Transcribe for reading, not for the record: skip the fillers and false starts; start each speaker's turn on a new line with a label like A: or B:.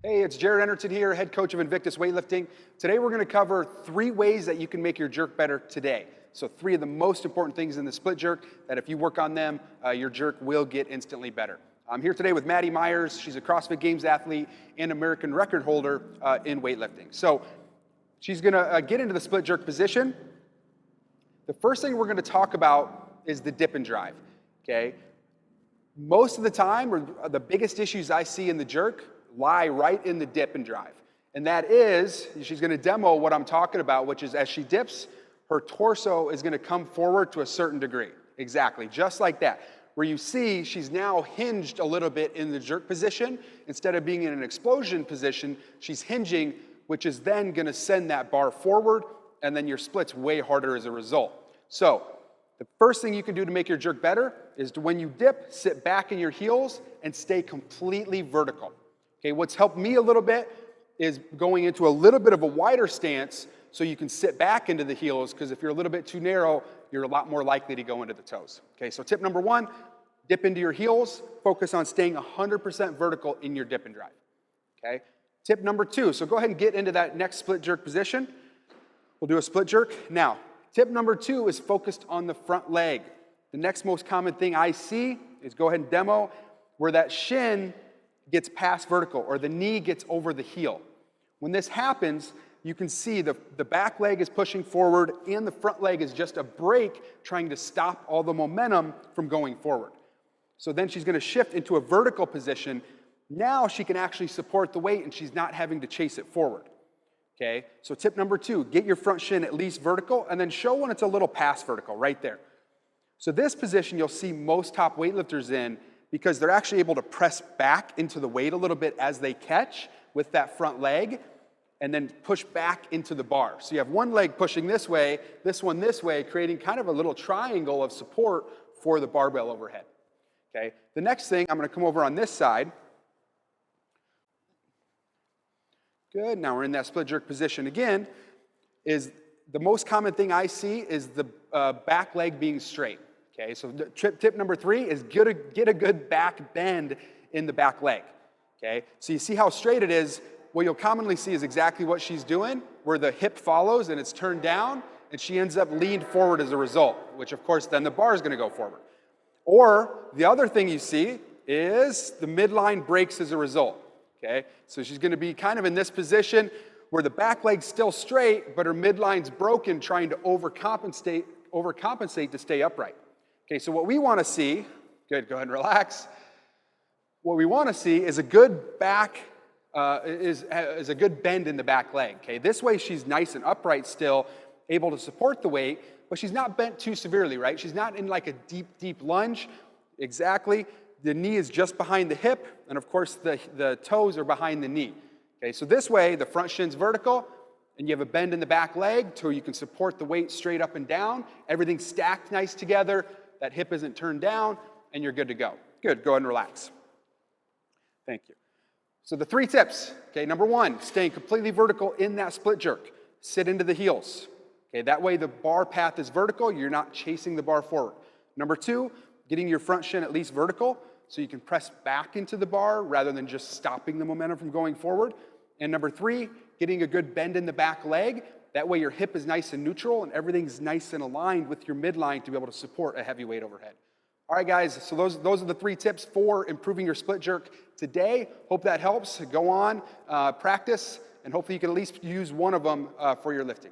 A: Hey, it's Jared Enderton here, head coach of Invictus Weightlifting. Today we're going to cover 3 ways that you can make your jerk better today. So 3 of the most important things in the split jerk that if you work on them, your jerk will get instantly better. I'm here today with Maddie Myers. She's a CrossFit Games athlete and American record holder in weightlifting. So she's going to get into the split jerk position. The first thing we're going to talk about is the dip and drive. Okay? Most of the time, or the biggest issues I see in the jerk lie right in the dip and drive. And that is, she's going to demo what I'm talking about, which is as she dips, her torso is going to come forward to a certain degree. Exactly, just like that. Where you see she's now hinged a little bit in the jerk position. Instead of being in an explosion position, she's hinging, which is then going to send that bar forward, and then your split's way harder as a result. So the first thing you can do to make your jerk better is to, when you dip, sit back in your heels and stay completely vertical. Okay, what's helped me a little bit is going into a little bit of a wider stance so you can sit back into the heels, because if you're a little bit too narrow, you're a lot more likely to go into the toes. Okay, so tip number 1, dip into your heels, focus on staying 100% vertical in your dip and drive. Okay, tip number 2, so go ahead and get into that next split jerk position. We'll do a split jerk. Now, tip number 2 is focused on the front leg. The next most common thing I see is, go ahead and demo, where that shin gets past vertical or the knee gets over the heel. When this happens, you can see the back leg is pushing forward and the front leg is just a brake trying to stop all the momentum from going forward. So then she's going to shift into a vertical position. Now she can actually support the weight and she's not having to chase it forward. Okay, so tip number 2, get your front shin at least vertical and then show when it's a little past vertical, right there. So this position you'll see most top weightlifters in, because they're actually able to press back into the weight a little bit as they catch with that front leg and then push back into the bar. So you have one leg pushing this way, this one this way, creating kind of a little triangle of support for the barbell overhead. Okay, the next thing, I'm going to come over on this side. Good, now we're in that split jerk position again, is the most common thing I see is the back leg being straight. Okay, so tip number 3 is get a good back bend in the back leg. Okay, so you see how straight it is. What you'll commonly see is exactly what she's doing, where the hip follows and it's turned down, and she ends up leaned forward as a result, which of course then the bar is going to go forward. Or the other thing you see is the midline breaks as a result. Okay, so she's going to be kind of in this position where the back leg's still straight, but her midline's broken, trying to overcompensate to stay upright. Okay, so what we want to see, good, go ahead and relax. What we want to see is a good back, is a good bend in the back leg. Okay, this way she's nice and upright still, able to support the weight, but she's not bent too severely, right? She's not in like a deep, deep lunge. Exactly. The knee is just behind the hip, and of course the toes are behind the knee. Okay, so this way the front shin's vertical, and you have a bend in the back leg so you can support the weight straight up and down. Everything's stacked nice together. That hip isn't turned down, and you're good to go. Good, go ahead and relax. Thank you. So the 3 tips, okay, number 1, staying completely vertical in that split jerk. Sit into the heels. Okay, that way the bar path is vertical, you're not chasing the bar forward. Number 2, getting your front shin at least vertical so you can press back into the bar rather than just stopping the momentum from going forward. And number 3, getting a good bend in the back leg. That way your hip is nice and neutral and everything's nice and aligned with your midline to be able to support a heavy weight overhead. All right, guys, so those are the 3 tips for improving your split jerk today. Hope that helps. Go on, practice, and hopefully you can at least use one of them for your lifting.